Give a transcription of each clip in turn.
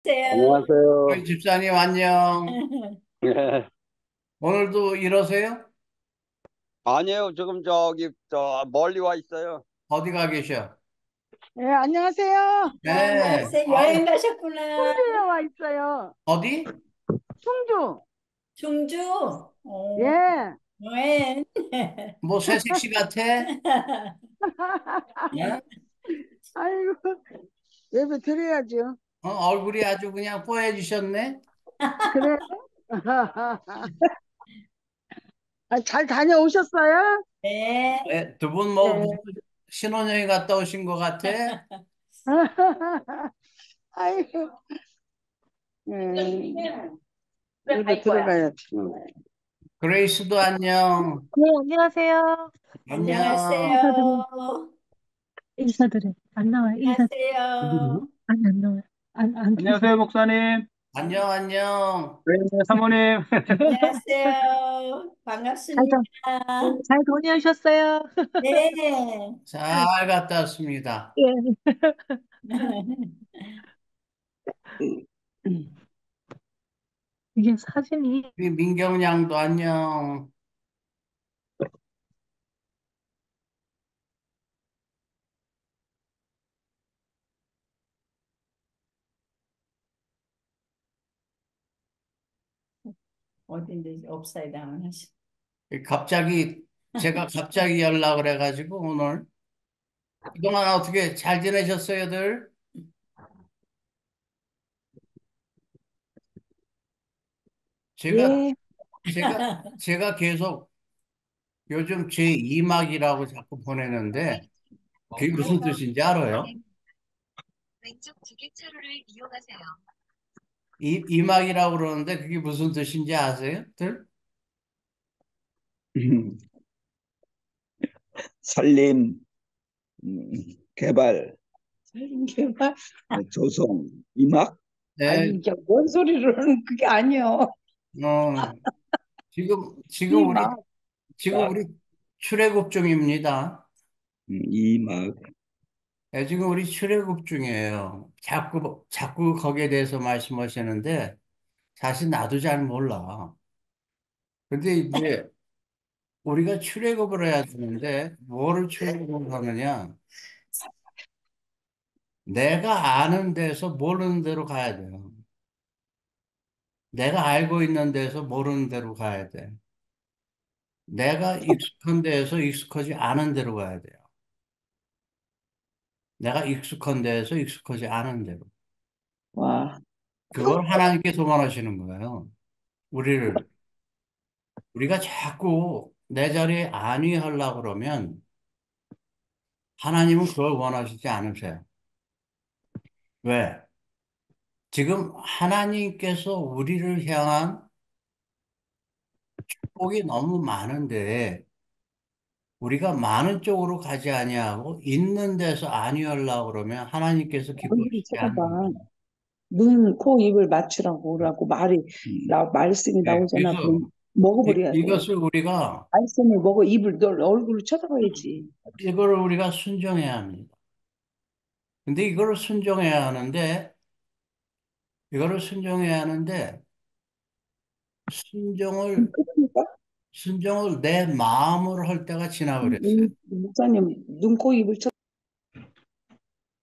안녕하세요. 우리 안녕하세요. 집사님 안녕. 오늘도 일하세요? 아니에요. 지금 저 멀리 와 있어요. 어디 가 계셔? 네, 안녕하세요. 네. 안녕하세요. 여행 가셨구나. 충주에 와 있어요. 어디? 충주. 충주? 예. 여행. 뭐 새색시 같아? 네? 아이고, 예배 드려야죠. 얼굴이 아주 그냥 뽀얘지셨네? 그래. 아, 잘 다녀오셨어요? 네. 네, 두 분 뭐 무슨 네. 신혼여행 갔다 오신 것 같아? 아이고, 예배 들어가야지. 그레이스도 안녕. 네, 안녕하세요. 안녕. 인사드려요. 안녕하세요. 인사드려요. 안 나와요. 안녕하세요. 아니, 안 나와요. 안 켜져. 안녕하세요, 목사님. 안녕, 안녕. 네, 사모님. 안녕하세요. 잘, 반갑습니다. 다, 잘 다녀오셨어요? 네. 잘 갔다 왔습니다. 예. 이게 사진이, 우리 민경 양도 안녕. 어딘지 업사이드 다운 하시. 갑자기, 제가 갑자기 연락을 해가지고 오늘 그동안 어떻게 잘 지내셨어요들? 제가, 예. 제가 계속 요즘 제 2막이라고 자꾸 보내는데 그게 무슨 뜻인지 알아요? 왼쪽 지게차로를 이용하세요. 이막이라고 그러는데 그게 무슨 뜻인지 아세요? 들? 산림, 개발, 개발. 조성, 임학. 아니, 네, 이게 뭔 소리를 하는 그게 아니요. 어, 이마. 지금 우리 출애굽 중입니다. 임학. 네, 지금 우리 출애굽 중이에요. 자꾸 거기에 대해서 말씀하시는데 사실 나도 잘 몰라. 근데 이제 우리가 출애굽을 해야 되는데 뭐를 출애굽을 하느냐? 내가 아는 데서 모르는 데로 가야 돼요. 내가 알고 있는 데서 모르는 데로 가야 돼. 내가 익숙한 데에서 익숙하지 않은 데로 가야 돼요. 내가 익숙한 데에서 익숙하지 않은 데로. 와. 그걸 하나님께서 원하시는 거예요. 우리를. 우리가 자꾸 내 자리에 안위하려고 그러면 하나님은 그걸 원하시지 않으세요. 왜? 지금 하나님께서 우리를 향한 복이 너무 많은데 우리가 많은 쪽으로 가지 아니하고 있는 데서 안위하려고 그러면 하나님께서 얼굴이 기뻐하시지 않는 쳐다봐. 거예요. 눈, 코, 입을 맞추라고 그러고 말씀이 네, 나오잖아. 그래서 그럼 먹어버려야 돼. 이것을 우리가 말씀을 먹어 입을 널 얼굴을 쳐다봐야지. 이거를 우리가 순종해야 합니다. 근데 이거를 순종해야 하는데 이거를 순종해야 하는데 순종을 그러니까 순종을 내 마음으로 할 때가 지나버렸어요. 목사님 눈, 코, 입을 쳐.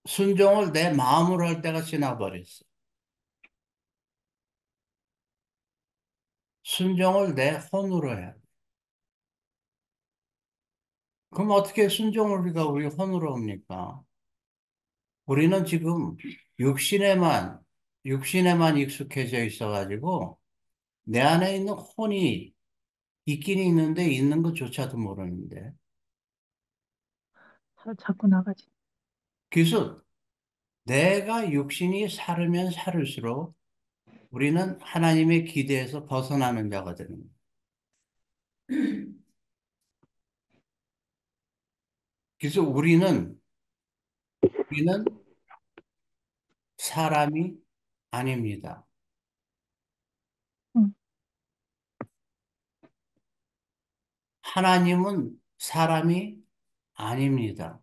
순종을 내 마음으로 할 때가 지나버렸어요. 순종을 내 혼으로 해야 돼. 그럼 어떻게 순종을 우리 혼으로 합니까? 우리는 지금 육신에만, 육신에만 익숙해져 있어가지고 내 안에 있는 혼이 있긴 있는데 있는 것조차도 모르는데. 자꾸 나가지. 그래서 내가 육신이 살으면 살을수록 우리는 하나님의 기대에서 벗어나는 자가 되는 거예요. 그래서 우리는 사람이 아닙니다. 응. 하나님은 사람이 아닙니다.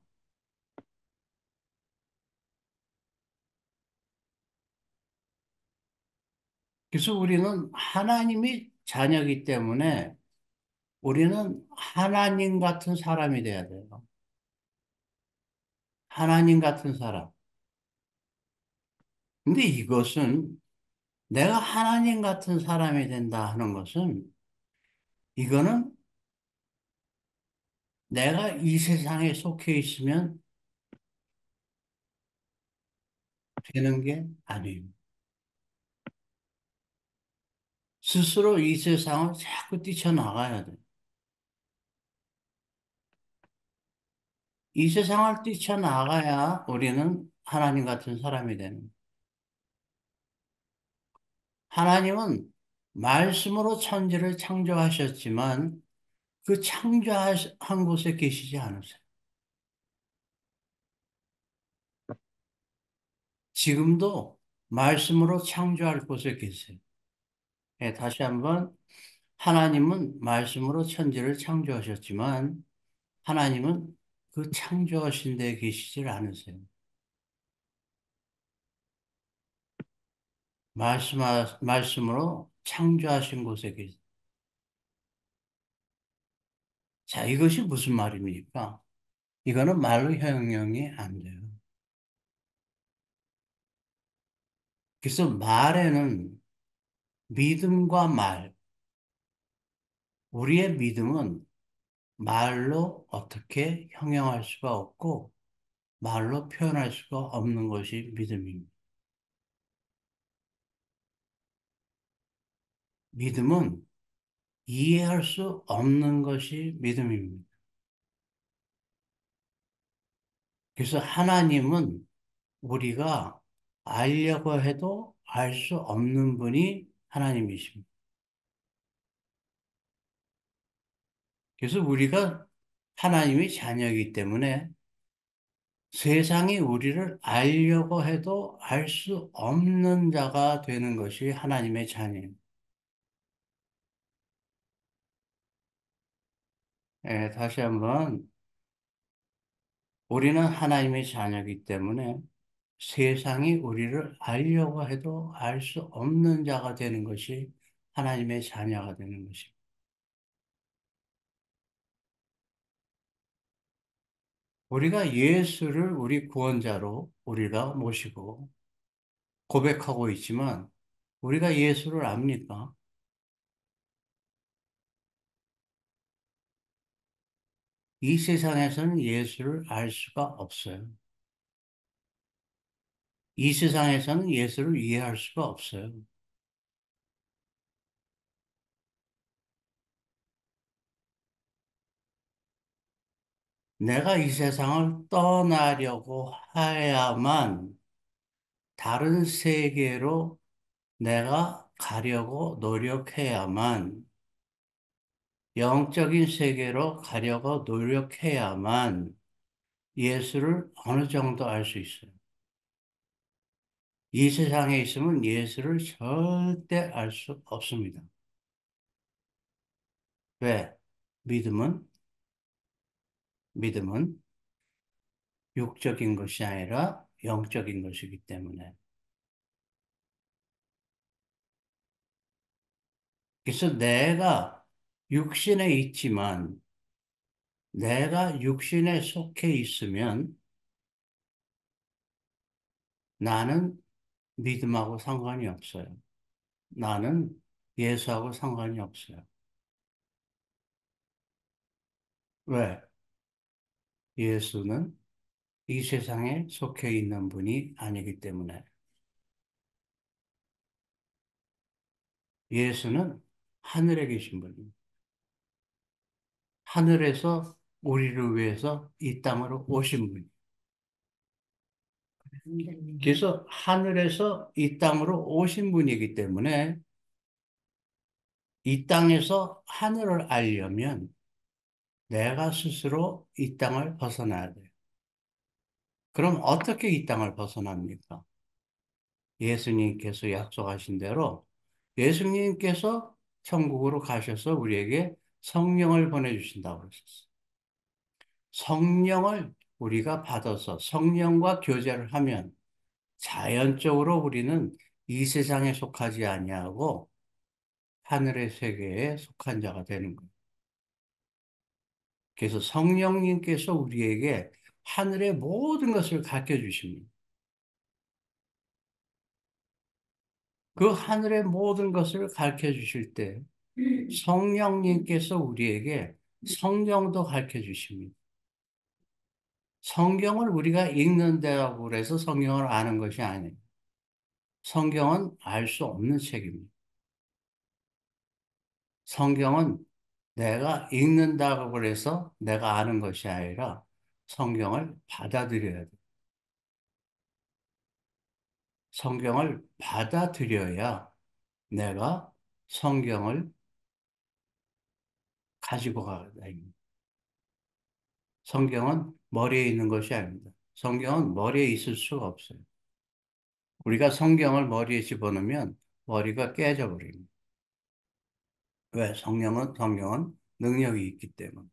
그래서 우리는 하나님이 자녀이기 때문에 우리는 하나님 같은 사람이 돼야 돼요. 하나님 같은 사람. 근데 이것은 내가 하나님 같은 사람이 된다 하는 것은 이거는 내가 이 세상에 속해 있으면 되는 게 아니에요. 스스로 이 세상을 자꾸 뛰쳐나가야 돼. 이 세상을 뛰쳐나가야 우리는 하나님 같은 사람이 되는 거예요. 하나님은 말씀으로 천지를 창조하셨지만 그 창조한 곳에 계시지 않으세요. 지금도 말씀으로 창조할 곳에 계세요. 예, 다시 한번 하나님은 말씀으로 천지를 창조하셨지만 하나님은 그 창조하신 데 계시질 않으세요. 말씀으로 창조하신 곳에 계세요. 자, 이것이 무슨 말입니까? 이거는 말로 형용이 안 돼요. 그래서 말에는 믿음과 말, 우리의 믿음은 말로 어떻게 형용할 수가 없고 말로 표현할 수가 없는 것이 믿음입니다. 믿음은 이해할 수 없는 것이 믿음입니다. 그래서 하나님은 우리가 알려고 해도 알 수 없는 분이 하나님이십니다. 그래서 우리가 하나님의 자녀이기 때문에 세상이 우리를 알려고 해도 알 수 없는 자가 되는 것이 하나님의 자녀예요. 예, 다시 한번 우리는 하나님의 자녀이기 때문에 세상이 우리를 알려고 해도 알 수 없는 자가 되는 것이 하나님의 자녀가 되는 것입니다. 우리가 예수를 우리 구원자로 우리가 모시고 고백하고 있지만 우리가 예수를 압니까? 이 세상에서는 예수를 알 수가 없어요. 이 세상에서는 예수를 이해할 수가 없어요. 내가 이 세상을 떠나려고 해야만 다른 세계로 내가 가려고 노력해야만 영적인 세계로 가려고 노력해야만 예수를 어느 정도 알 수 있어요. 이 세상에 있으면 예수를 절대 알 수 없습니다. 왜? 믿음은 육적인 것이 아니라 영적인 것이기 때문에. 그래서 내가 육신에 있지만 내가 육신에 속해 있으면 나는 믿음하고 상관이 없어요. 나는 예수하고 상관이 없어요. 왜? 예수는 이 세상에 속해 있는 분이 아니기 때문에. 예수는 하늘에 계신 분입니다. 하늘에서 우리를 위해서 이 땅으로 오신 분이에요. 그래서 하늘에서 이 땅으로 오신 분이기 때문에 이 땅에서 하늘을 알려면 내가 스스로 이 땅을 벗어나야 돼요. 그럼 어떻게 이 땅을 벗어납니까? 예수님께서 약속하신 대로 예수님께서 천국으로 가셔서 우리에게 성령을 보내주신다고 그러셨어요. 성령을 우리가 받아서 성령과 교제를 하면 자연적으로 우리는 이 세상에 속하지 아니하고 하늘의 세계에 속한 자가 되는 거예요. 그래서 성령님께서 우리에게 하늘의 모든 것을 가르쳐 주십니다. 그 하늘의 모든 것을 가르쳐 주실 때 성령님께서 우리에게 성경도 가르쳐 주십니다. 성경을 우리가 읽는다고 그래서 성경을 아는 것이 아니에요. 성경은 알 수 없는 책입니다. 성경은 내가 읽는다고 그래서 내가 아는 것이 아니라 성경을 받아들여야 돼. 성경을 받아들여야 내가 성경을 가지고 가다. 성경은 머리에 있는 것이 아닙니다. 성경은 머리에 있을 수가 없어요. 우리가 성경을 머리에 집어넣으면 머리가 깨져버립니다. 왜? 성경은 능력이 있기 때문에.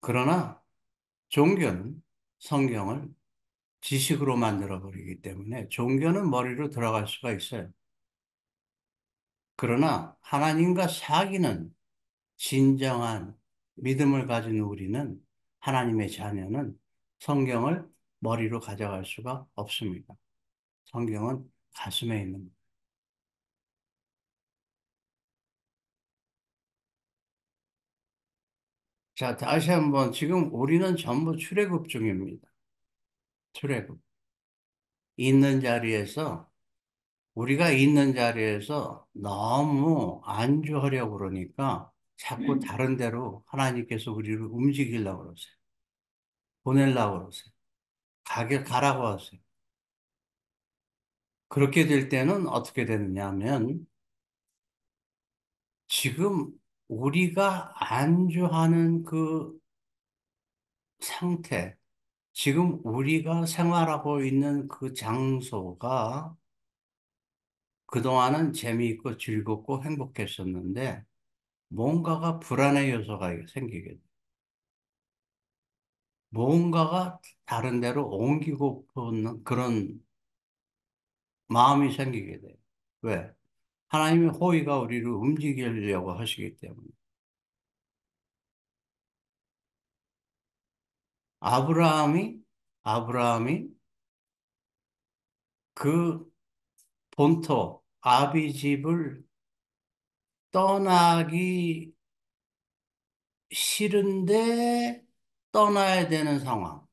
그러나 종교는 성경을 지식으로 만들어버리기 때문에 종교는 머리로 들어갈 수가 있어요. 그러나 하나님과 사귀는 진정한 믿음을 가진 우리는, 하나님의 자녀는 성경을 머리로 가져갈 수가 없습니다. 성경은 가슴에 있는 거예요. 자, 다시 한번, 지금 우리는 전부 출애굽 중입니다. 출애굽. 우리가 있는 자리에서 너무 안주하려고 그러니까 자꾸 다른 데로 하나님께서 우리를 움직이려고 그러세요. 보내려고 그러세요. 가라고 하세요. 그렇게 될 때는 어떻게 되느냐 하면, 지금 우리가 안주하는 그 상태, 지금 우리가 생활하고 있는 그 장소가 그동안은 재미있고 즐겁고 행복했었는데 뭔가가 불안의 요소가 생기게 돼. 뭔가가 다른 데로 옮기고 싶은 그런 마음이 생기게 돼요. 왜? 하나님의 호의가 우리를 움직이려고 하시기 때문에. 아브라함이 그 본토 아비 집을 떠나기 싫은데 떠나야 되는 상황.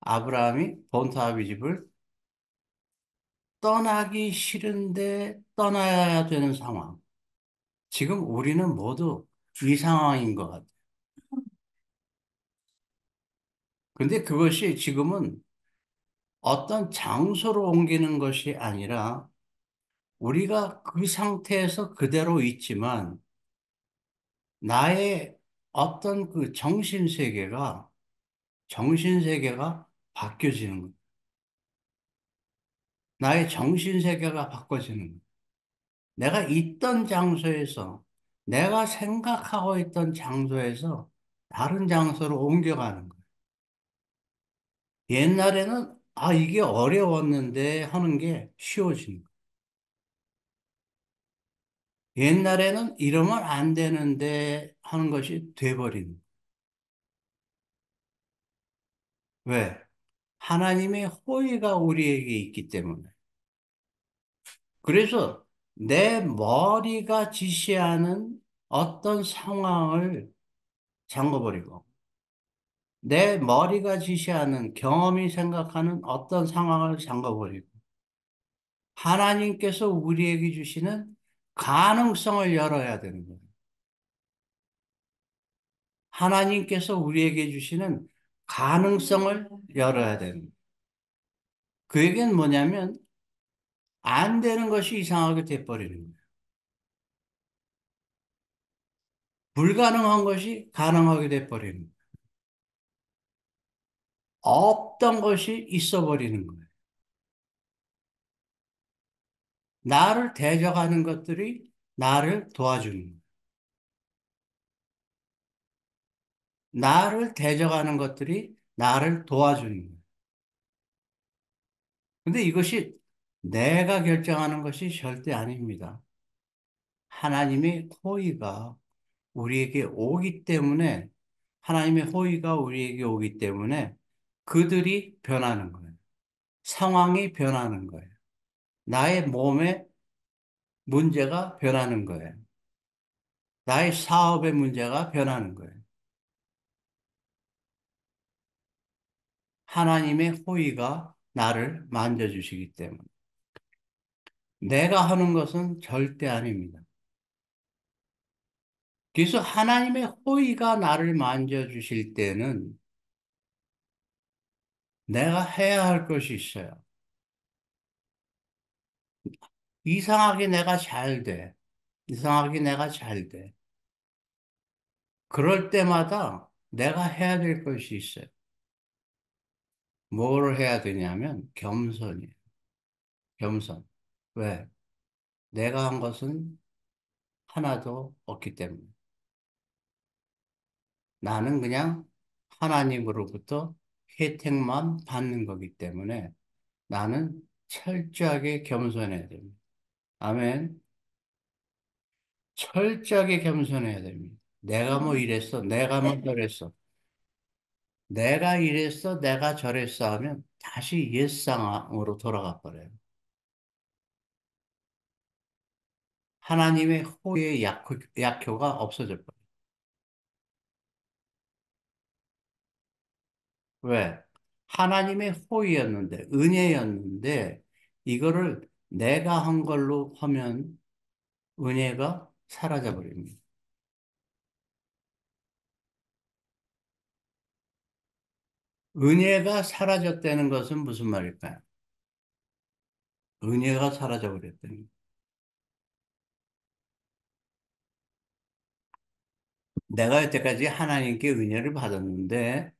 아브라함이 본토 아비 집을 떠나기 싫은데 떠나야 되는 상황. 지금 우리는 모두 이 상황인 것 같아요. 근데 그것이 지금은 어떤 장소로 옮기는 것이 아니라 우리가 그 상태에서 그대로 있지만 나의 어떤 그 정신세계가 바뀌어지는 거예요. 나의 정신세계가 바꿔지는 거예요. 내가 있던 장소에서, 내가 생각하고 있던 장소에서 다른 장소로 옮겨가는 거예요. 옛날에는 이게 어려웠는데 하는 게 쉬워지는 거예요. 옛날에는 이러면 안 되는데 하는 것이 돼버리는 거예요. 왜? 하나님의 호의가 우리에게 있기 때문에. 그래서 내 머리가 지시하는 어떤 상황을 잠궈버리고, 내 머리가 지시하는 경험이 생각하는 어떤 상황을 잠궈버리고, 하나님께서 우리에게 주시는 가능성을 열어야 되는 거예요. 하나님께서 우리에게 주시는 가능성을 열어야 되는 거예요. 그 얘기는 뭐냐면, 안 되는 것이 이상하게 돼버리는 거예요. 불가능한 것이 가능하게 돼버리는 거예요. 없던 것이 있어 버리는 거예요. 나를 대적하는 것들이 나를 도와주는 거예요. 나를 대적하는 것들이 나를 도와주는 거예요. 근데 이것이 내가 결정하는 것이 절대 아닙니다. 하나님의 호의가 우리에게 오기 때문에, 하나님의 호의가 우리에게 오기 때문에 그들이 변하는 거예요. 상황이 변하는 거예요. 나의 몸의 문제가 변하는 거예요. 나의 사업의 문제가 변하는 거예요. 하나님의 호의가 나를 만져주시기 때문에. 내가 하는 것은 절대 아닙니다. 그래서 하나님의 호의가 나를 만져주실 때는 내가 해야 할 것이 있어요. 이상하게 내가 잘 돼. 이상하게 내가 잘 돼. 그럴 때마다 내가 해야 될 것이 있어요. 뭘 해야 되냐면 겸손이에요. 겸손. 왜? 내가 한 것은 하나도 없기 때문에. 나는 그냥 하나님으로부터 혜택만 받는 거기 때문에 나는 철저하게 겸손해야 됩니다. 아멘. 철저하게 겸손해야 됩니다. 내가 뭐 이랬어, 내가 뭐 저랬어, 내가 이랬어, 내가 저랬어 하면 다시 옛상황으로 돌아가 버려요. 하나님의 호의의 약효가 없어져 버려요. 왜? 하나님의 호의였는데, 은혜였는데, 이거를 내가 한 걸로 하면 은혜가 사라져 버립니다. 은혜가 사라졌다는 것은 무슨 말일까요? 은혜가 사라져 버렸다는 거예요. 내가 여태까지 하나님께 은혜를 받았는데,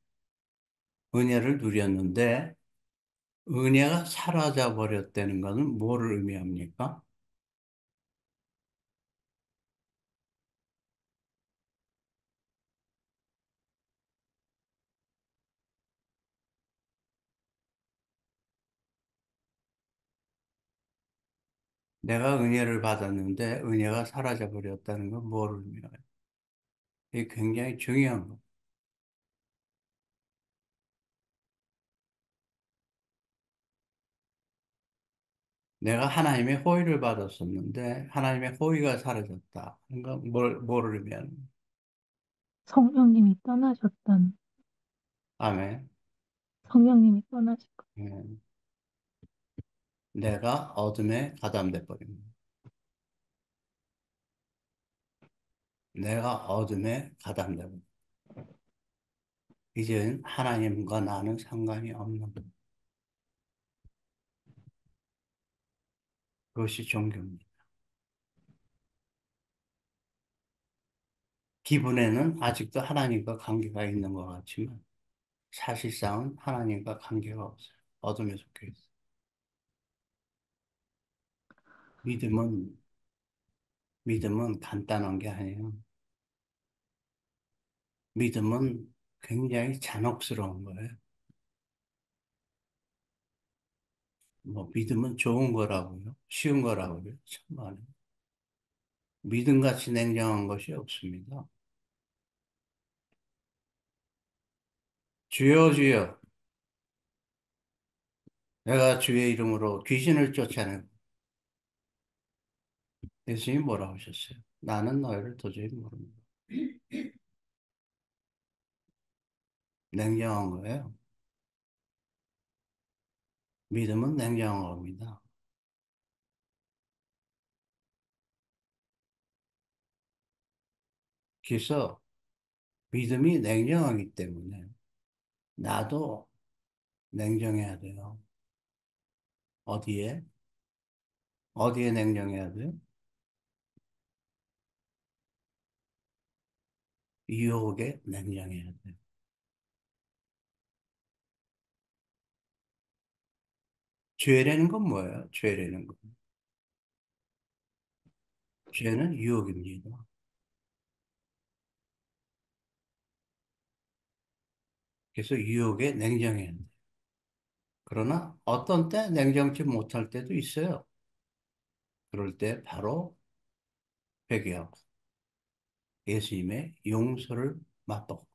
은혜를 누렸는데, 은혜가 사라져 버렸다는 것은 뭐를 의미합니까? 내가 은혜를 받았는데, 은혜가 사라져 버렸다는 건 뭐를 의미해요? 이게 굉장히 중요한 거. 내가 하나님의 호의를 받았었는데, 하나님의 호의가 사라졌다. 그러니까 뭐를 의미하는 거예요? 성령님이 떠나셨던, 아멘. 성령님이 떠나신 거. 예. 내가 어둠에 가담돼 버립니다. 내가 어둠에 가담돼 버립니다. 이제는 하나님과 나는 상관이 없는 것. 그것이 종교입니다. 기분에는 아직도 하나님과 관계가 있는 것 같지만 사실상은 하나님과 관계가 없어요. 어둠에 속해 있어요. 믿음은 간단한 게 아니에요. 믿음은 굉장히 잔혹스러운 거예요. 뭐 믿음은 좋은 거라고요. 쉬운 거라고요. 참 많아요. 믿음같이 냉정한 것이 없습니다. 주여 주여 내가 주의 이름으로 귀신을 쫓아내고 예수님이 뭐라고 하셨어요? 나는 너희를 도저히 모른다. 냉정한 거예요. 믿음은 냉정한 겁니다. 그래서 믿음이 냉정하기 때문에 나도 냉정해야 돼요. 어디에? 어디에 냉정해야 돼요? 유혹에 냉정해야 돼요. 죄라는 건 뭐예요? 죄라는 건. 죄는 유혹입니다. 그래서 유혹에 냉정해야 돼요. 그러나 어떤 때 냉정치 못할 때도 있어요. 그럴 때 바로 회개하고 예수님의 용서를 맛보고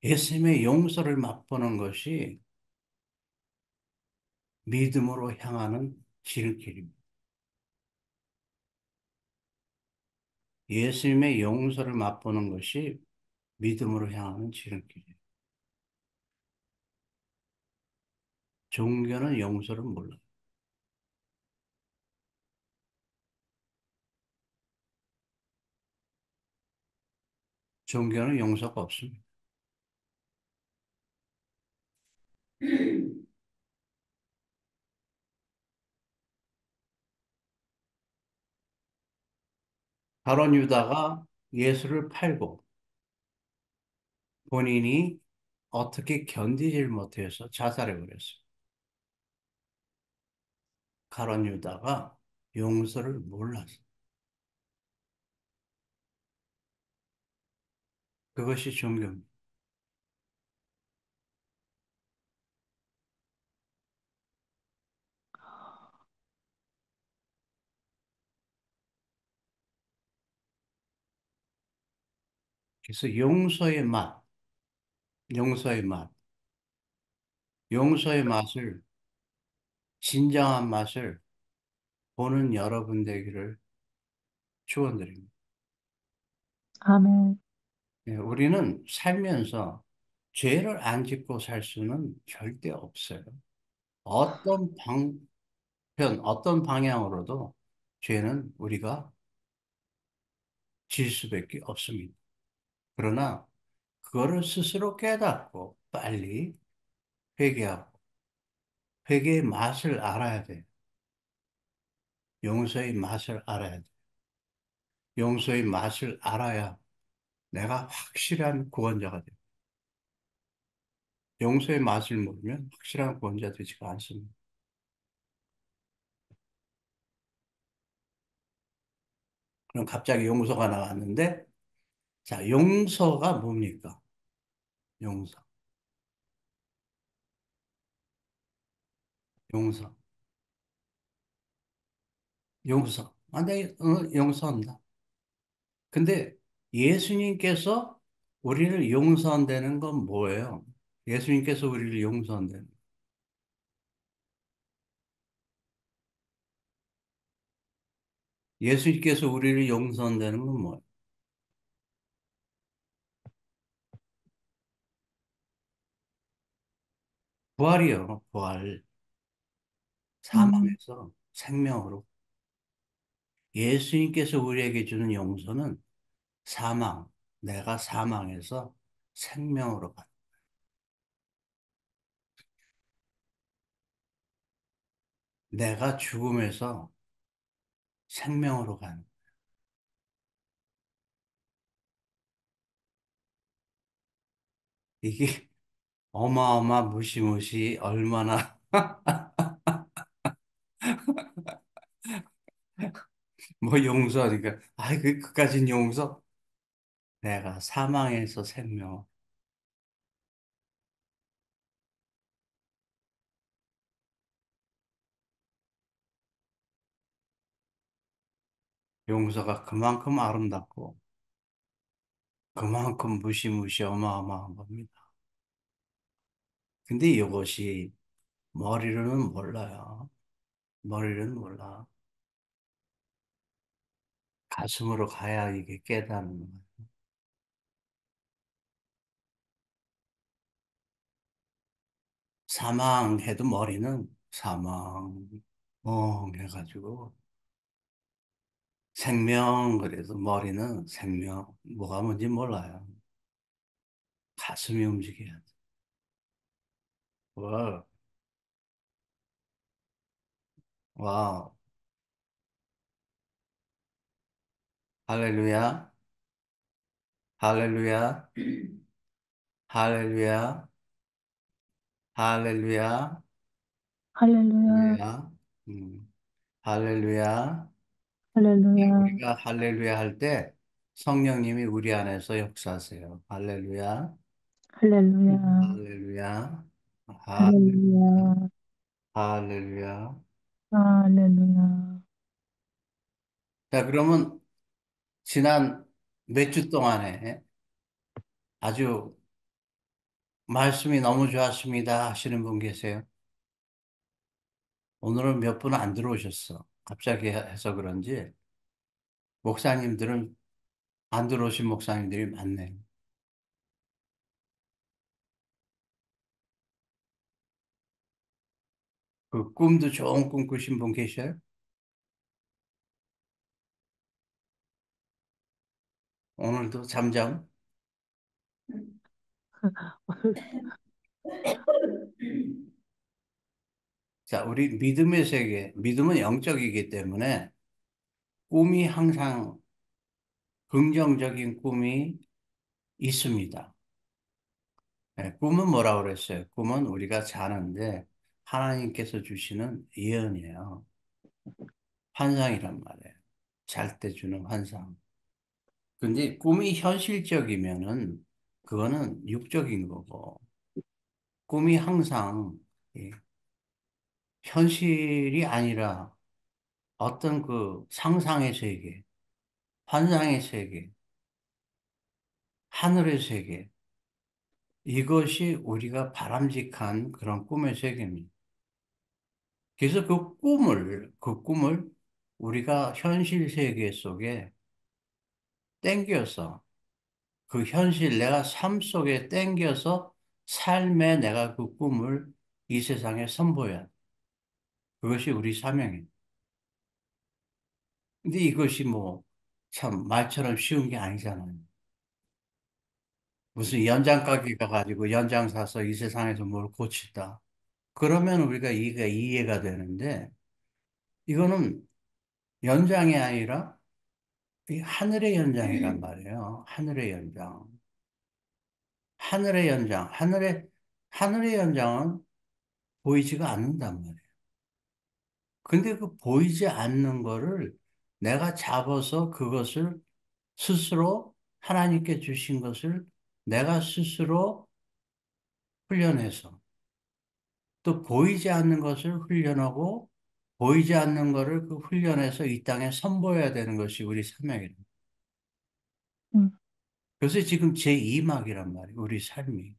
예수님의 용서를 맛보는 것이 믿음으로 향하는 지름길입니다. 예수님의 용서를 맛보는 것이 믿음으로 향하는 지름길이에요. 종교는 용서를 몰라요. 종교는 용서가 없습니다. 가룟 유다가 예수를 팔고 본인이 어떻게 견디질 못해서 자살해 버렸어요. 가룟 유다가 용서를 몰랐어요. 그것이 종교입니다. 그래서 용서의 맛, 용서의 맛을, 진정한 맛을 보는 여러분 되기를 축원드립니다. 아멘. 예, 우리는 살면서 죄를 안 짓고 살 수는 절대 없어요. 어떤 어떤 방향으로도 죄는 우리가 질 수밖에 없습니다. 그러나 그거를 스스로 깨닫고 빨리 회개하고 회개의 맛을 알아야 돼요. 용서의 맛을 알아야 돼요. 용서의 맛을 알아야 내가 확실한 구원자가 돼요. 용서의 맛을 모르면 확실한 구원자 되지가 않습니다. 그럼 갑자기 용서가 나왔는데, 자, 용서가 뭡니까? 용서. 용서. 용서. 아, 용서한다. 근데 예수님께서 우리를 용서한다는 건 뭐예요? 예수님께서 우리를 용서한다는 건. 예수님께서 우리를 용서한다는 건 뭐예요? 부활이요, 부활. 음, 사망에서 생명으로. 예수님께서 우리에게 주는 용서는 내가 사망에서 생명으로 가. 내가 죽음에서 생명으로 가는. 이게 무시무시 얼마나 뭐 용서하니까 그까진 용서. 내가 사망에서 생명. 용서가 그만큼 아름답고 그만큼 무시무시 어마어마한 겁니다. 근데 이것이 머리로는 몰라요. 머리로는 몰라. 가슴으로 가야 이게 깨닫는 거예요. 사망해도 머리는 해가지고 생명 그래도 머리는 생명 뭐가 뭔지 몰라요. 가슴이 움직여야 돼. 와, 와, 할렐루야, 할렐루야, 할렐루야, 할렐루야, 할렐루야, 할렐루야, 할렐루야. 할렐루야, 우리가 할렐루야 할 때 성령님이 우리 안에서 역사하세요. 할렐루야, 할렐루야, 할렐루야. 하- 할렐루야. 할렐루야. 할렐루야. 자, 그러면 지난 몇 주 동안에 아주 말씀이 너무 좋았습니다 하시는 분 계세요? 오늘은 몇 분 안 들어오셨어. 갑자기 해서 그런지 목사님들은 안 들어오신 목사님들이 많네요. 그 꿈도 좋은 꿈 꾸신 분 계셔요? 오늘도 잠잠? 자, 우리 믿음의 세계, 믿음은 영적이기 때문에 꿈이 항상 긍정적인 꿈이 있습니다. 네, 꿈은 뭐라고 그랬어요? 꿈은 우리가 자는데 하나님께서 주시는 예언이에요. 환상이란 말이에요. 잘 때 주는 환상. 근데 꿈이 현실적이면은 그거는 육적인 거고, 꿈이 항상 예, 현실이 아니라 어떤 그 상상의 세계, 환상의 세계, 하늘의 세계, 이것이 우리가 바람직한 그런 꿈의 세계입니다. 그래서 그 꿈을 우리가 현실 세계 속에 땡겨서 그 현실 내가 삶 속에 땡겨서 삶에 내가 그 꿈을 이 세상에 선보여야 돼. 그것이 우리 사명이에요. 근데 이것이 뭐 참 말처럼 쉬운 게 아니잖아요. 무슨 연장 가게 가가지고 연장 사서 이 세상에서 뭘 고친다. 그러면 우리가 이해가 되는데 이거는 연장이 아니라 이 하늘의 연장이란 말이에요. 하늘의 연장. 하늘의 연장. 하늘의 연장은 보이지가 않는단 말이에요. 근데 그 보이지 않는 거를 내가 잡아서 그것을 스스로 하나님께 주신 것을 내가 스스로 훈련해서 또 보이지 않는 것을 훈련하고 보이지 않는 것을 그 훈련해서 이 땅에 선보여야 되는 것이 우리 사명입니다. 음, 그래서 지금 제2막이란 말이에요. 우리 삶이.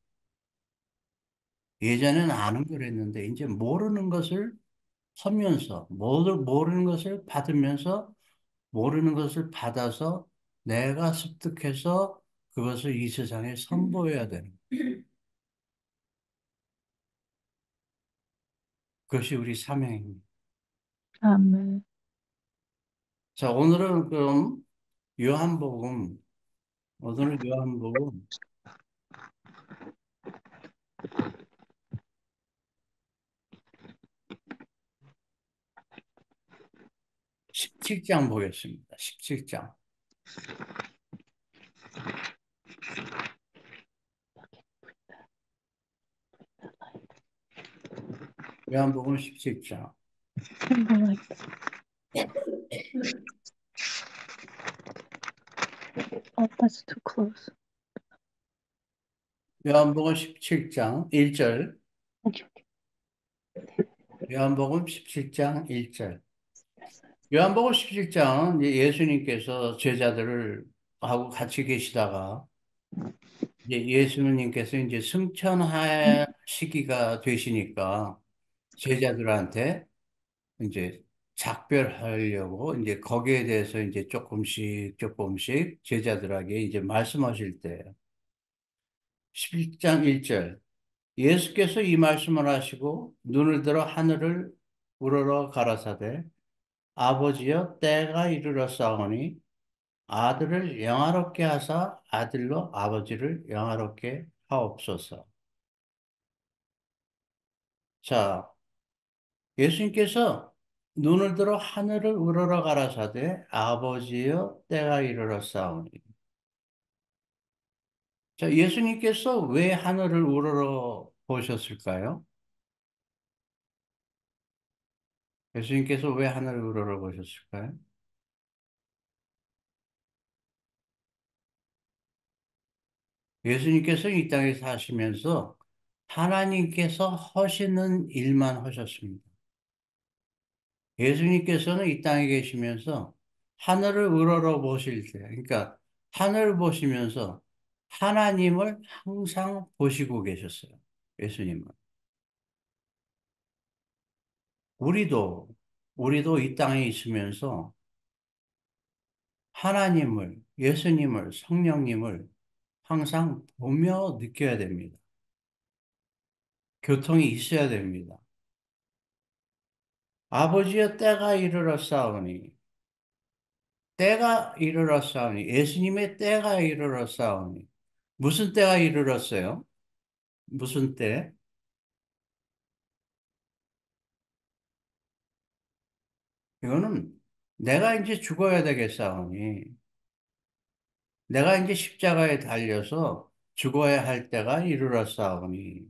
예전에는 아는 걸 했는데 이제 모르는 것을 하면서 모르는 것을 받으면서 모르는 것을 받아서 내가 습득해서 그것을 이 세상에 선보여야 되는 그것이 우리 사명입니다. 아멘. 자, 오늘은 그럼 요한복음, 오늘은 요한복음 17장 보겠습니다. 17장. 요한복음 17장. Oh, that's too close. 요한복음 17장 1절. Okay. 요한복음 17장 1절. 요한복음 17장은 예수님께서 제자들을 하고 같이 계시다가 이제 예수님께서 이제 승천할 시기가 되시니까 제자들한테 이제 작별하려고 이제 거기에 대해서 이제 조금씩 제자들에게 이제 말씀하실 때 11장 1절 예수께서 이 말씀을 하시고 눈을 들어 하늘을 우러러 가라사대 아버지여 때가 이르렀사오니 아들을 영화롭게 하사 아들로 아버지를 영화롭게 하옵소서. 자, 예수님께서 눈을 들어 하늘을 우러러 가라사대 아버지여 때가 이르렀사오니. 자, 예수님께서 왜 하늘을 우러러 보셨을까요? 예수님께서 왜 하늘을 우러러 보셨을까요? 예수님께서 이 땅에 사시면서 하나님께서 하시는 일만 하셨습니다. 예수님께서는 이 땅에 계시면서 하늘을 우러러 보실 때, 그러니까 하늘을 보시면서 하나님을 항상 보시고 계셨어요. 예수님은. 우리도, 우리도 이 땅에 있으면서 하나님을, 예수님을, 성령님을 항상 보며 느껴야 됩니다. 교통이 있어야 됩니다. 아버지여 때가 이르렀사오니, 때가 이르렀사오니, 예수님의 때가 이르렀사오니, 무슨 때가 이르렀어요? 무슨 때? 이거는 내가 이제 죽어야 되겠사오니, 내가 이제 십자가에 달려서 죽어야 할 때가 이르렀사오니,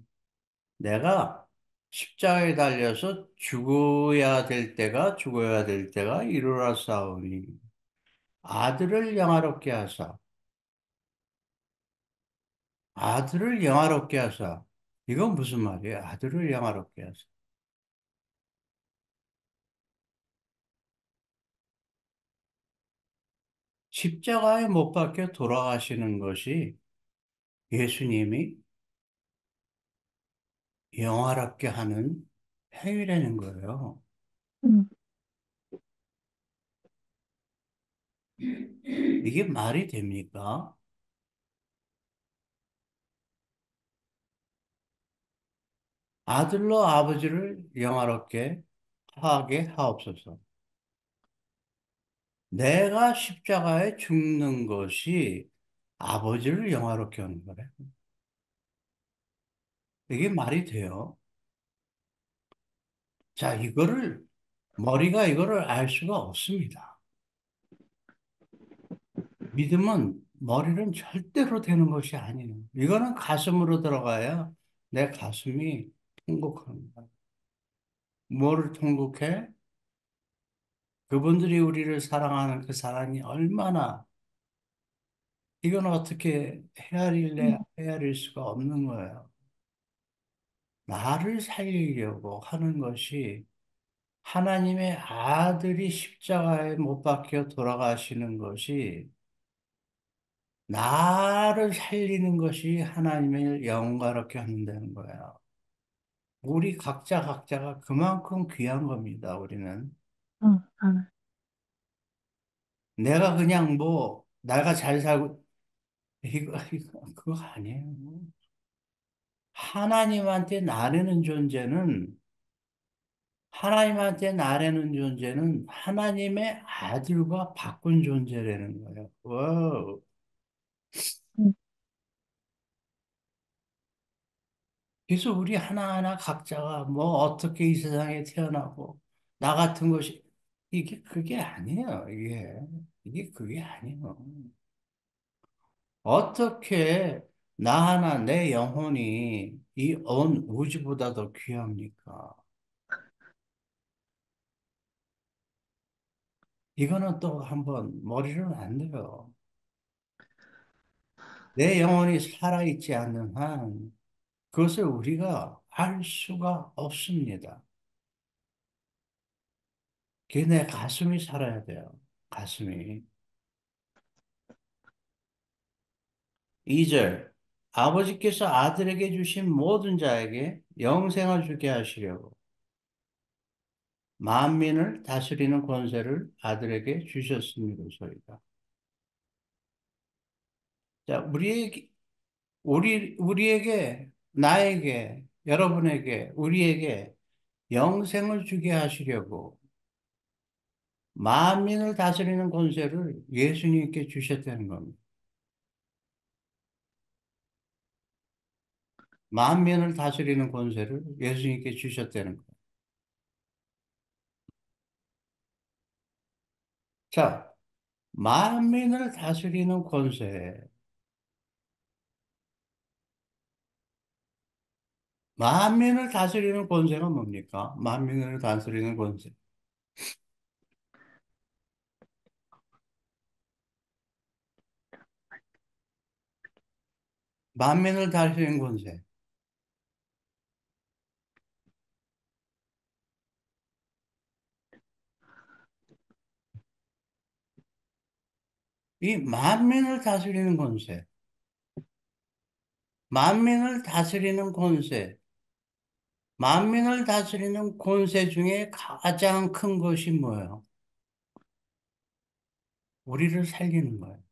내가 십자가에 달려서 죽어야 될 때가 이르렀사오니, 아들을 영화롭게 하사, 아들을 영화롭게 하사. 이건 무슨 말이에요? 아들을 영화롭게 하사. 십자가에 못 박혀 돌아가시는 것이 예수님이 영화롭게 하는 행위라는 거예요. 음, 이게 말이 됩니까? 아들로 아버지를 영화롭게 하게 하옵소서. 내가 십자가에 죽는 것이 아버지를 영화롭게 하는 거래. 이게 말이 돼요. 자, 머리가 이거를 알 수가 없습니다. 믿음은 머리는 절대로 되는 것이 아니에요. 이거는 가슴으로 들어가야 내 가슴이 통곡합니다. 뭐를 통곡해? 그분들이 우리를 사랑하는 그 사랑이 얼마나, 이건 어떻게 헤아릴래, 음, 헤아릴 수가 없는 거예요. 나를 살리려고 하는 것이 하나님의 아들이 십자가에 못 박혀 돌아가시는 것이 나를 살리는 것이 하나님을 영광롭게 한다는 거예요. 우리 각자가 그만큼 귀한 겁니다, 우리는. 알아. 내가 그냥 뭐, 내가 잘 살고, 그거 아니에요. 하나님한테 나르는 존재는, 하나님한테 나르는 존재는 하나님의 아들과 바꾼 존재라는 거예요. 와우. 음, 그래서 우리 하나하나 각자가 뭐 어떻게 이 세상에 태어나고, 나 같은 것이, 그게 아니에요, 이게 그게 아니에요. 어떻게 나 하나 내 영혼이 이 온 우주보다 더 귀합니까? 이거는 또 한번 머리로는 안 돼요. 내 영혼이 살아있지 않는 한 그것을 우리가 알 수가 없습니다. 그게 내 가슴이 살아야 돼요. 가슴이. 2절. 아버지께서 아들에게 주신 모든 자에게 영생을 주게 하시려고 만민을 다스리는 권세를 아들에게 주셨음이로소이다. 자, 우리에게, 나에게, 여러분에게, 우리에게 영생을 주게 하시려고 만민을 다스리는 권세를 예수님께 주셨다는 겁니다. 만민을 다스리는 권세를 예수님께 주셨다는 거예요. 자, 만민을 다스리는 권세. 만민을 다스리는 권세가 뭡니까? 만민을 다스리는 권세. 만민을 다스리는 권세. 이 만민을 다스리는 권세, 만민을 다스리는 권세, 만민을 다스리는 권세 중에 가장 큰 것이 뭐예요? 우리를 살리는 거예요.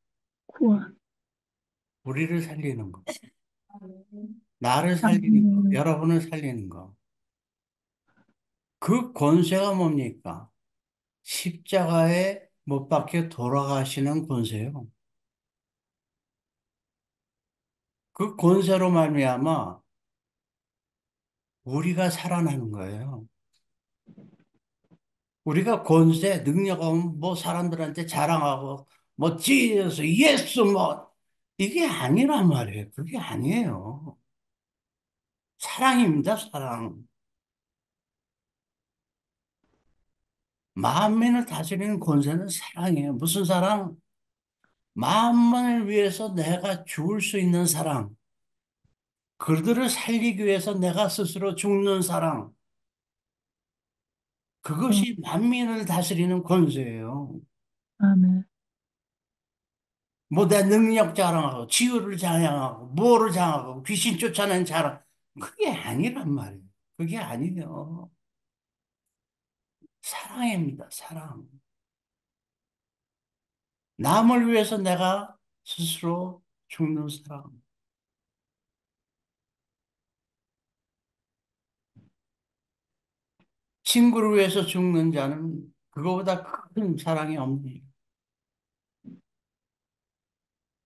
구원. 우리를 살리는 거. 아멘. 나를 살리는 거. 아멘. 여러분을 살리는 거. 그 권세가 뭡니까? 십자가에 못 박혀 돌아가시는 권세요. 그 권세로 말미암아 우리가 살아나는 거예요. 우리가 권세, 능력 없는 뭐 사람들한테 자랑하고 뭐 지어서 예수 뭐 이게 아니란 말이에요. 그게 아니에요. 사랑입니다, 사랑. 만민을 다스리는 권세는 사랑이에요. 무슨 사랑? 만민을 위해서 내가 죽을 수 있는 사랑. 그들을 살리기 위해서 내가 스스로 죽는 사랑. 어, 그것이 만민을 다스리는 권세예요. 아멘. 뭐 내 능력 자랑하고 치유를 자랑하고 뭐를 자랑하고 귀신 쫓아내는 자랑. 그게 아니란 말이에요. 그게 아니에요. 사랑입니다. 사랑. 남을 위해서 내가 스스로 죽는 사랑. 친구를 위해서 죽는 자는 그거보다 큰 사랑이 없네요.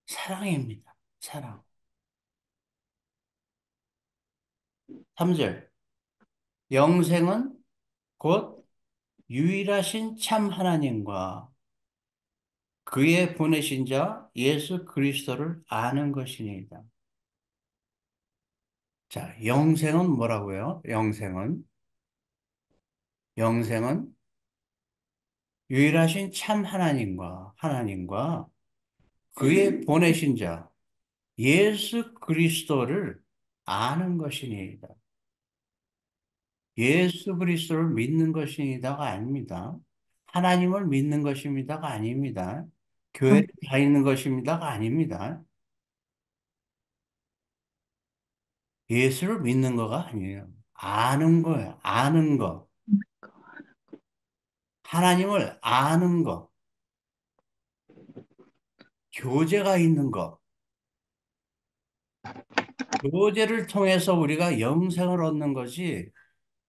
사랑입니다. 사랑. 3절. 영생은 곧 유일하신 참 하나님과 그의 보내신 자 예수 그리스도를 아는 것이니이다. 자, 영생은 뭐라고요? 영생은 유일하신 참 하나님과 그의 보내신 자 예수 그리스도를 아는 것이니이다. 예수 그리스도를 믿는 것이니다가 아닙니다. 하나님을 믿는 것입니다가 아닙니다. 교회에 어, 다니는 것입니다가 아닙니다. 예수를 믿는 거가 아니에요. 아는 거예요. 아는 거. 하나님을 아는 거. 교제가 있는 거. 교제를 통해서 우리가 영생을 얻는 것이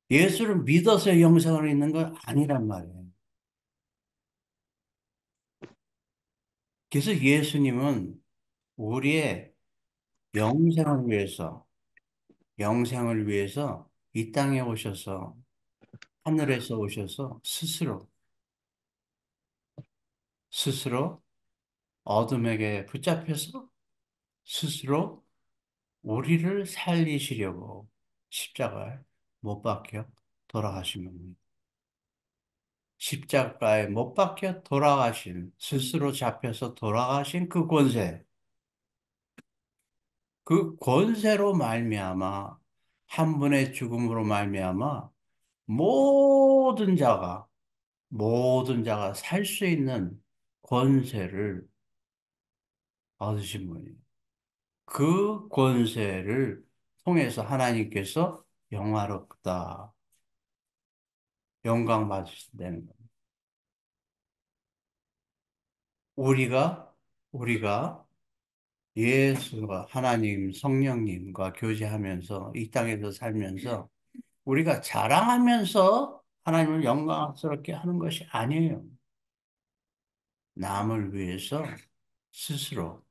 예수를 믿어서 영생을 얻는 건 아니란 말이에요. 그래서 예수님은 우리의 영생을 위해서, 영생을 위해서 이 땅에 오셔서, 하늘에서 오셔서 스스로 어둠에게 붙잡혀서 스스로 우리를 살리시려고 십자가에 못 박혀 돌아가신 겁니다. 십자가에 못 박혀 돌아가신, 스스로 잡혀서 돌아가신 그 권세, 그 권세로 말미암아 한 분의 죽음으로 말미암아 모든 자가 살 수 있는 권세를 얻으신 분이에요. 그 권세를 통해서 하나님께서 영화롭다, 영광 받으신다는 겁니다. 우리가 예수가 하나님 성령님과 교제하면서 이 땅에서 살면서 우리가 자랑하면서 하나님을 영광스럽게 하는 것이 아니에요. 남을 위해서 스스로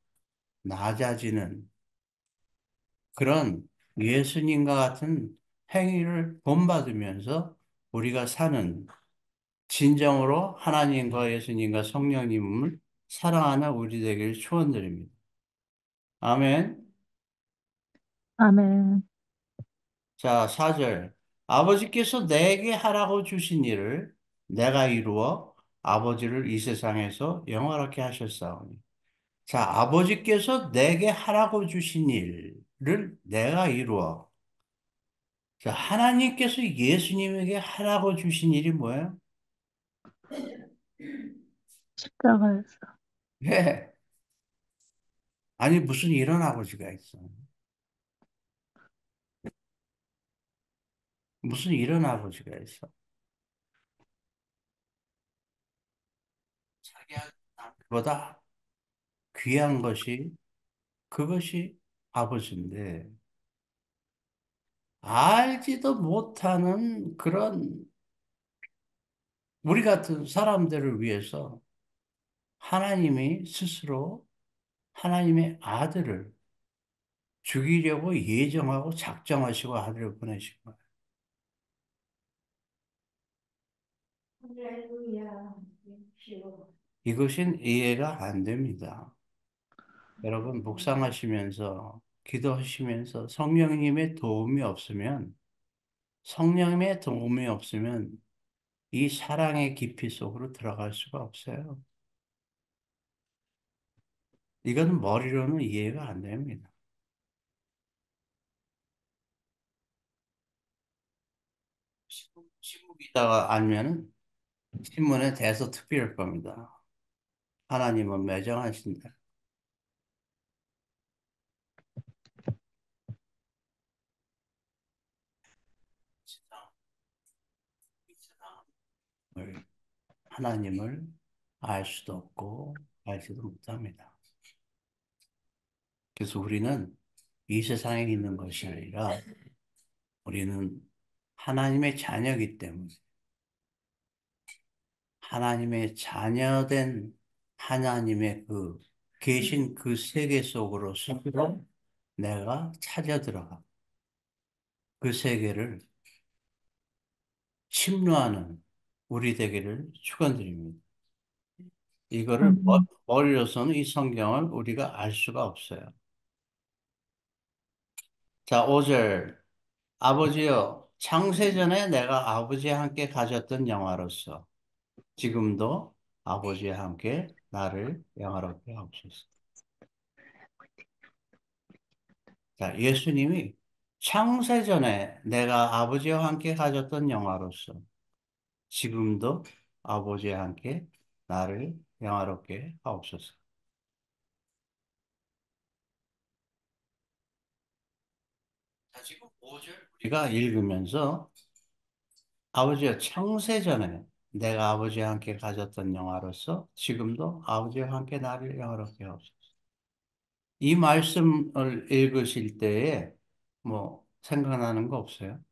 낮아지는 그런 예수님과 같은 행위를 본받으면서 우리가 사는 진정으로 하나님과 예수님과 성령님을 사랑하는 우리 되기를 축원드립니다. 아멘. 아멘. 자, 4절. 아버지께서 내게 하라고 주신 일을 내가 이루어 아버지를 이 세상에서 영화롭게 하셨사오니. 자, 아버지께서 내게 하라고 주신 일을 내가 이루어. 자, 하나님께서 예수님에게 하라고 주신 일이 뭐예요? 십자가에서. 네. 아니, 무슨 이런 아버지가 있어. 무슨 이런 아버지가 있어. 자기보다 귀한 것이, 그것이 아버지인데, 알지도 못하는 그런 우리 같은 사람들을 위해서 하나님이 스스로 하나님의 아들을 죽이려고 예정하고 작정하시고 아들을 보내신 거예요. 할렐루야. 이것은 이해가 안 됩니다. 여러분, 묵상하시면서, 기도하시면서 성령님의 도움이 없으면 이 사랑의 깊이 속으로 들어갈 수가 없어요. 이거는 머리로는 이해가 안 됩니다. 시국이다가 알면은 신문에 대서특필할 겁니다. 하나님은 매정하신다. 하나님을 알 수도 없고 알지도 못합니다. 그래서 우리는 이 세상에 있는 것이 아니라 우리는 하나님의 자녀이기 때문에 하나님의 자녀된 하나님의 그 계신 그 세계 속으로 스스로 내가 찾아 들어가 그 세계를 침노하는 우리 되기를 축원드립니다. 이거를 아멘. 머리로서는 이 성경을 우리가 알 수가 없어요. 자, 5절. 아버지여, 창세전에 내가 아버지와 함께 가졌던 영화로서 지금도 아버지와 함께 나를 영화롭게 하옵소서. 자, 예수님이 창세전에 내가 아버지와 함께 가졌던 영화로서 지금도 아버지와 함께 나를 영화롭게 하옵소서. 자, 지금 5절 우리가 읽으면서 아버지여 창세전에 내가 아버지와 함께 가졌던 영화로서 지금도 아버지와 함께 나를 영화롭게 하옵소서. 이 말씀을 읽으실 때에 뭐 생각나는 거 없어요?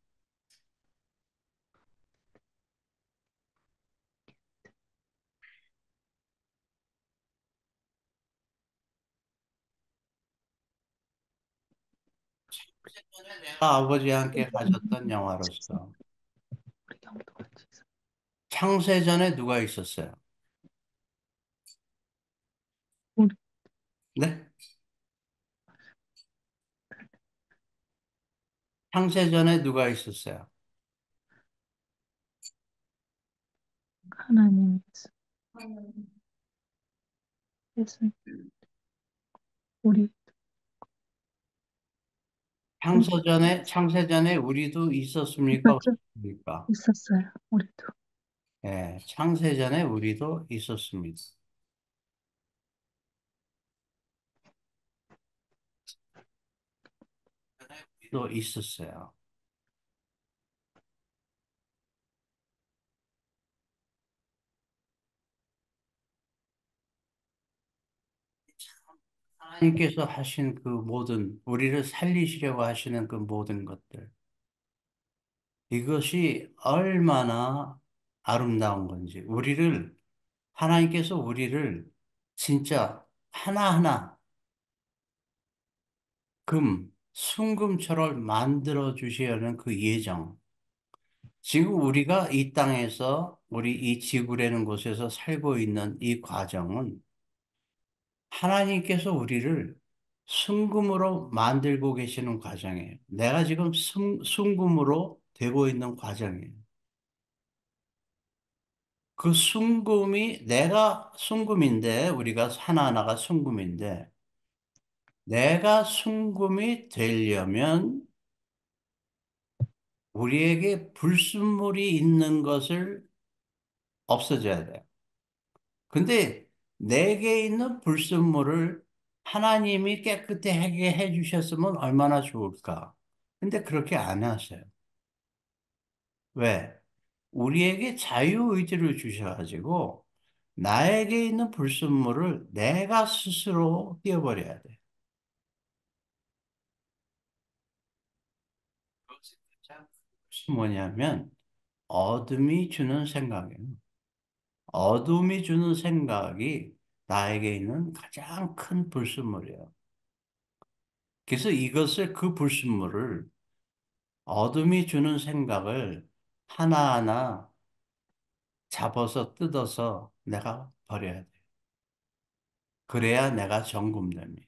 창세전에 내가 아버지와 함께 가졌던 영화로서 우리 영도 같이 있어. 창세전에 누가 있었어요? 우리 네? 창세전에 누가 있었어요? 하나님 예수 우리 창세전에 우리도 있었습니까? 있었죠? 없었습니까? 있었어요. 우리도. 예, 창세전에 우리도 있었습니다. 우리도 있었어요. 하나님께서 하신 그 모든, 우리를 살리시려고 하시는 그 모든 것들. 이것이 얼마나 아름다운 건지. 하나님께서 우리를 진짜 하나하나 순금처럼 만들어 주시려는 그 예정. 지금 우리가 이 땅에서, 우리 이 지구라는 곳에서 살고 있는 이 과정은 하나님께서 우리를 순금으로 만들고 계시는 과정이에요. 내가 지금 순금으로 되고 있는 과정이에요. 그 순금이 내가 순금인데 우리가 하나하나가 순금인데 내가 순금이 되려면 우리에게 불순물이 있는 것을 없어져야 돼요. 근데 내게 있는 불순물을 하나님이 깨끗하게 해주셨으면 얼마나 좋을까. 근데 그렇게 안 하세요. 왜? 우리에게 자유의지를 주셔가지고 나에게 있는 불순물을 내가 스스로 띄어버려야 돼. 그것이 가장 큰 것이 뭐냐면 어둠이 주는 생각이에요. 어둠이 주는 생각이 나에게 있는 가장 큰 불순물이에요. 그래서 이것을 그 불순물을 어둠이 주는 생각을 하나하나 잡아서 뜯어서 내가 버려야 돼. 그래야 내가 정금됩니다.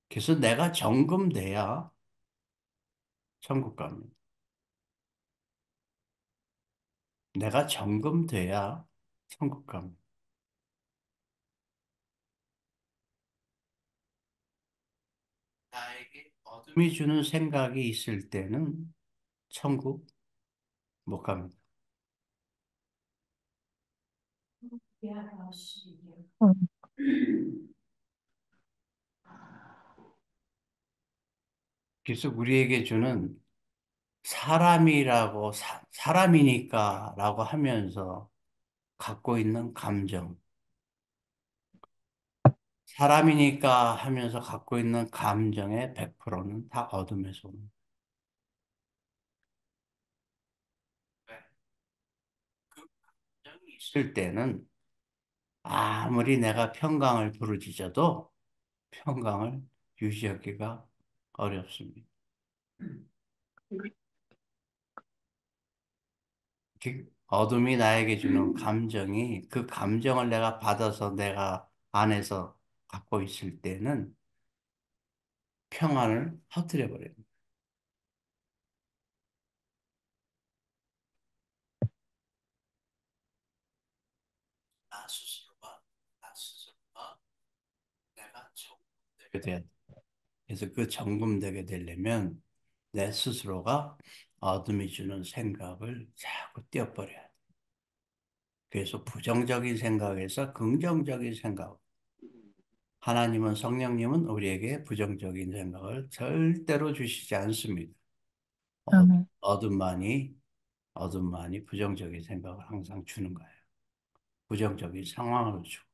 그래서 내가 정금돼야 천국 갑니다. 내가 정금돼야 천국 갑니다. 나에게 어둠이 주는 생각이 있을 때는 천국 못 갑니다. 어, 그래서 우리에게 주는 사람이라고, 사람이니까 라고 하면서 갖고 있는 감정, 사람이니까 하면서 갖고 있는 감정의 100%는 다 어둠에서 옵니다. 그 감정이 있을 때는 아무리 내가 평강을 부르짖어도 평강을 유지하기가 어렵습니다. 그 어둠이 나에게 주는 감정이 그 감정을 내가 받아서 내가 안에서 갖고 있을 때는 평안을 허트려 버려요. 나 스스로가 내가 정금되게 돼야 돼. 그래서 그 정금되게 되려면 내 스스로가 어둠이 주는 생각을 자꾸 떼어버려야 돼. 그래서 부정적인 생각에서 긍정적인 생각. 하나님은 성령님은 우리에게 부정적인 생각을 절대로 주시지 않습니다. 아멘. 어둠만이 어둠만이 부정적인 생각을 항상 주는 거예요. 부정적인 상황을 주고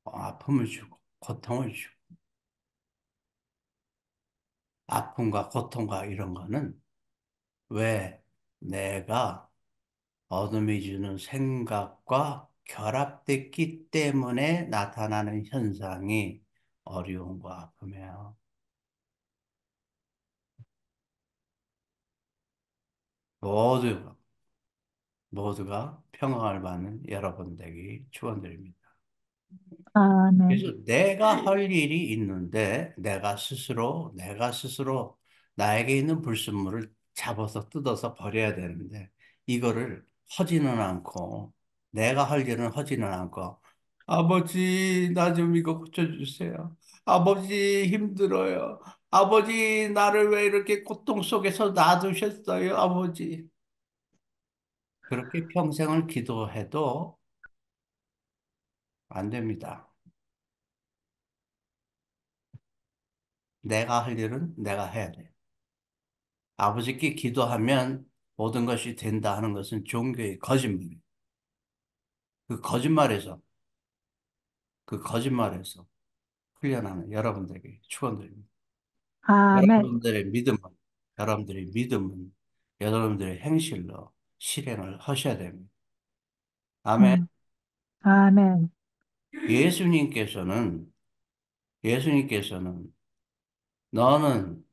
아픔을 주고 고통을 주고 아픔과 고통과 이런 거는 왜 내가 어둠이 주는 생각과 결합됐기 때문에 나타나는 현상이 어려움과 아픔이에요. 모두가 모두가 평강을 받는 여러분 되기 축원드립니다. 아멘. 그래서 내가 할 일이 있는데 내가 스스로 나에게 있는 불순물을 잡아서 뜯어서 버려야 되는데 이거를 하지는 않고 내가 할 일은 하지는 않고 아버지 나 좀 이거 고쳐주세요. 아버지 힘들어요. 아버지 나를 왜 이렇게 고통 속에서 놔두셨어요 아버지. 그렇게 평생을 기도해도 안 됩니다. 내가 할 일은 내가 해야 돼요. 아버지께 기도하면 모든 것이 된다 하는 것은 종교의 거짓말이에요. 그 거짓말에서, 그 거짓말에서 훈련하는 여러분들에게 축원드립니다. 아멘. 여러분들의 믿음은 여러분들의 행실로 실행을 하셔야 됩니다. 아멘. 음, 아멘. 예수님께서는, 예수님께서는 너는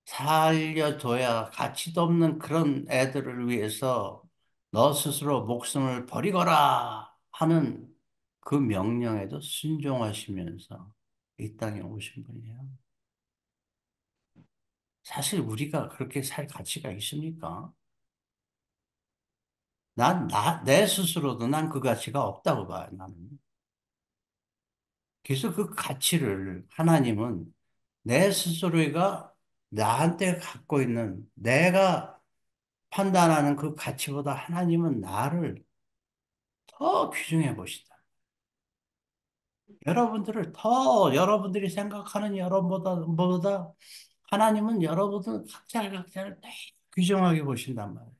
살려둬야 가치도 없는 그런 애들을 위해서 너 스스로 목숨을 버리거라 하는 그 명령에도 순종하시면서 이 땅에 오신 분이에요. 사실 우리가 그렇게 살 가치가 있습니까? 내 스스로도 난 그 가치가 없다고 봐요, 나는. 그래서 그 가치를 하나님은 내 스스로가 나한테 갖고 있는 내가 판단하는 그 가치보다 하나님은 나를 더 귀중해 보신다. 여러분들이 생각하는 여러분보다 하나님은 여러분들 각자를 되게 귀중하게 보신단 말이에요.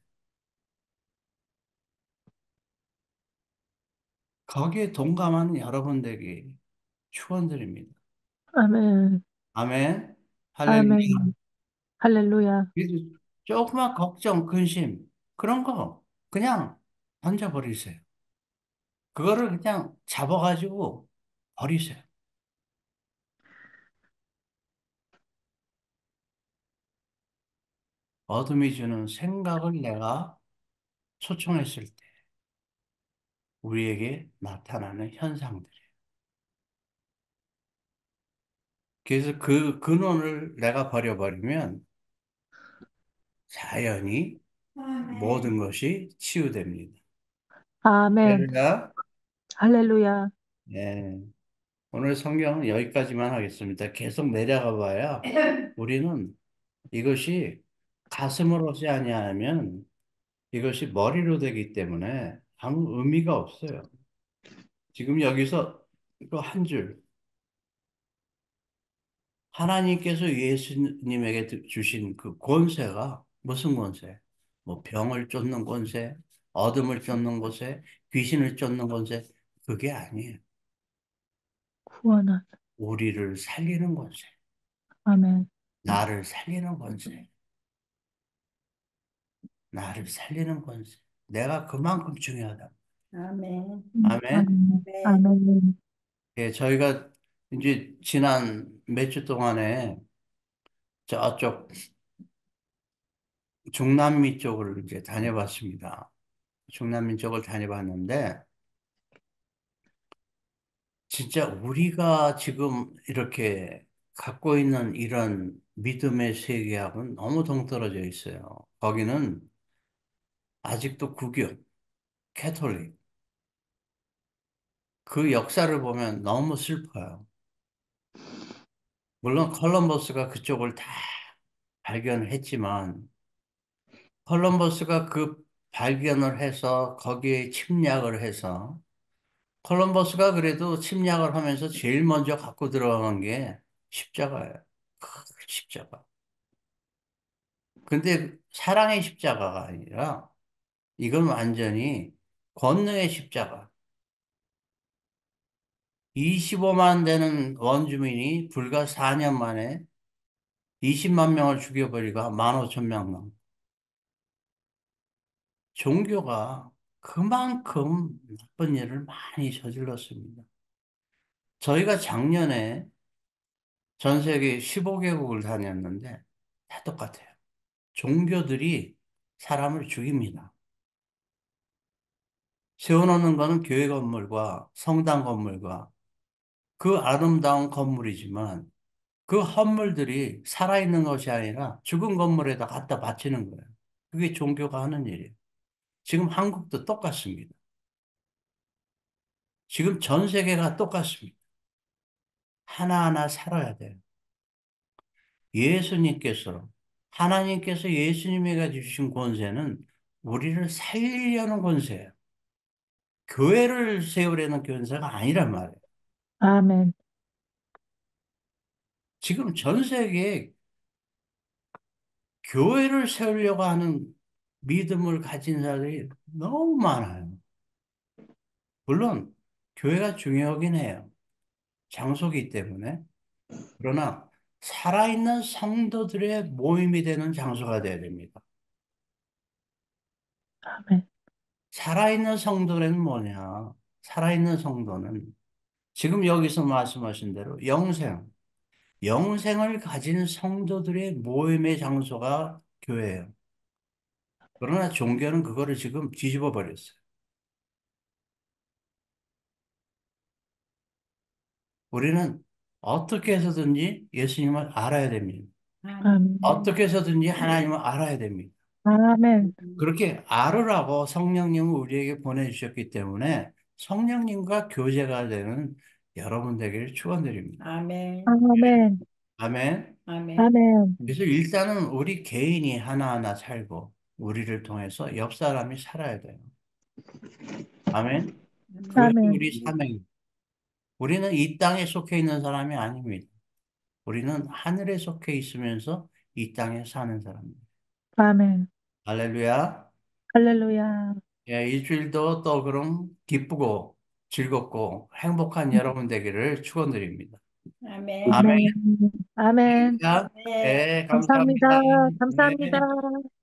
거기에 동감하는 여러분들에게 축원드립니다. 아멘. 아멘. 할렐루야. 아멘. 할렐루야. 그래서 조그만 걱정, 근심 그런 거 그냥 던져버리세요. 그거를 그냥 잡아가지고 버리세요. 어둠이 주는 생각을 내가 초청했을 때 우리에게 나타나는 현상들이에요. 그래서 그 근원을 내가 버려버리면 자연히 모든 것이 치유됩니다. 아멘. 할렐루야. 할렐루야. 네. 오늘 성경은 여기까지만 하겠습니다. 계속 내려가 봐야 우리는 이것이 가슴으로 하지 아니하면 이것이 머리로 되기 때문에 아무 의미가 없어요. 지금 여기서 이거 한 줄, 하나님께서 예수님에게 주신 그 권세가 무슨 권세? 뭐 병을 쫓는 권세, 어둠을 쫓는 권세, 귀신을 쫓는 권세, 그게 아니에요. 구원한. 우리를 살리는 권세, 아멘. 나를 살리는 권세, 나를 살리는 권세. 내가 그만큼 중요하다. 아멘. 아멘. 아멘. 네. 아멘. 예, 저희가 이제 지난 몇 주 동안에 저쪽 중남미 쪽을 이제 다녀봤습니다. 중남미 쪽을 다녀봤는데, 진짜 우리가 지금 이렇게 갖고 있는 이런 믿음의 세계하고는 너무 동떨어져 있어요. 거기는 아직도 국교, 캐톨릭, 그 역사를 보면 너무 슬퍼요. 물론 컬럼버스가 그쪽을 다 발견을 했지만, 컬럼버스가 그 발견을 해서 거기에 침략을 해서 콜럼버스가 그래도 침략을 하면서 제일 먼저 갖고 들어간 게 십자가예요. 큰 십자가. 근데 사랑의 십자가가 아니라 이건 완전히 권능의 십자가. 25만 되는 원주민이 불과 4년 만에 20만 명을 죽여버리고 15,000명. 종교가 그만큼 나쁜 일을 많이 저질렀습니다. 저희가 작년에 전 세계 15개국을 다녔는데 다 똑같아요. 종교들이 사람을 죽입니다. 세워놓는 것은 교회 건물과 성당 건물과 그 아름다운 건물이지만 그 건물들이 살아있는 것이 아니라 죽은 건물에다 갖다 바치는 거예요. 그게 종교가 하는 일이에요. 지금 한국도 똑같습니다. 지금 전 세계가 똑같습니다. 하나하나 살아야 돼요. 예수님께서, 하나님께서 예수님에게 주신 권세는 우리를 살리려는 권세예요. 교회를 세우려는 권세가 아니란 말이에요. 아멘. 지금 전 세계에 교회를 세우려고 하는 믿음을 가진 사람들이 너무 많아요. 물론 교회가 중요하긴 해요. 장소기 때문에. 그러나 살아있는 성도들의 모임이 되는 장소가 되어야 됩니다. 아멘. 살아있는 성도는 뭐냐? 살아있는 성도는 지금 여기서 말씀하신 대로 영생을 가진 성도들의 모임의 장소가 교회예요. 그러나 종교는 그거를 지금 뒤집어 버렸어요. 우리는 어떻게 해서든지 예수님을 알아야 됩니다. 아멘. 어떻게 해서든지 하나님을 알아야 됩니다. 아멘. 그렇게 알으라고 성령님을 우리에게 보내주셨기 때문에 성령님과 교제가 되는 여러분 되기를 축원드립니다. 아멘. 아멘. 아멘. 아멘. 아멘. 그래서 일단은 우리 개인이 하나하나 살고 우리를 통해서 옆 사람이 살아야 돼요. 아멘. 그것이 아멘. 우리 사명입니다. 우리는 이 땅에 속해 있는 사람이 아닙니다. 우리는 하늘에 속해 있으면서 이 땅에 사는 사람입니다. 아멘. 할렐루야. 할렐루야. 예, 일주일도 또 그럼 기쁘고 즐겁고 행복한 여러분 되기를 축원드립니다. 아멘. 아멘. 아멘. 아멘. 자, 네. 예, 감사합니다. 감사합니다. 네. 감사합니다.